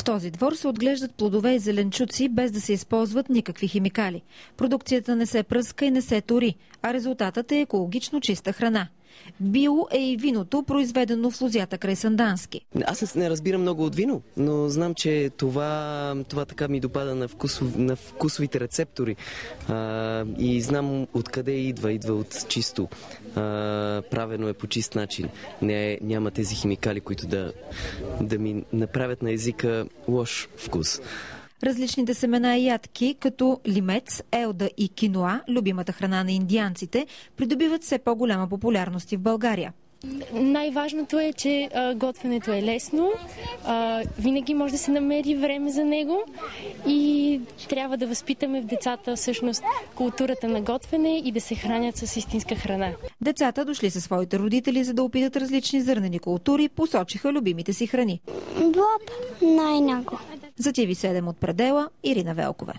В този двор се отглеждат плодове и зеленчуци без да се използват никакви химикали. Продукцията не се пръска и не се тори, а резултатът е екологично чиста храна. Био е и виното, произведено в лозята край Сандански. Аз не разбирам много от вино, но знам, че това така ми допада на вкусовите рецептори. И знам откъде идва. Идва от чисто. Правено е по чист начин. Няма тези химикали, които да ми направят на езика лош вкус. Различните семена и ядки, като лимец, елда и киноа, любимата храна на индианците, придобиват все по-голяма популярност в България. Най-важното е, че готвенето е лесно, винаги може да се намери време за него и трябва да възпитаме в децата всъщност културата на готвене и да се хранят с истинска храна. Децата, дошли със своите родители, за да опитат различни зърнени култури, посочиха любимите си храни. Боб най-много. За TV7 от предела, Ирина Велкова.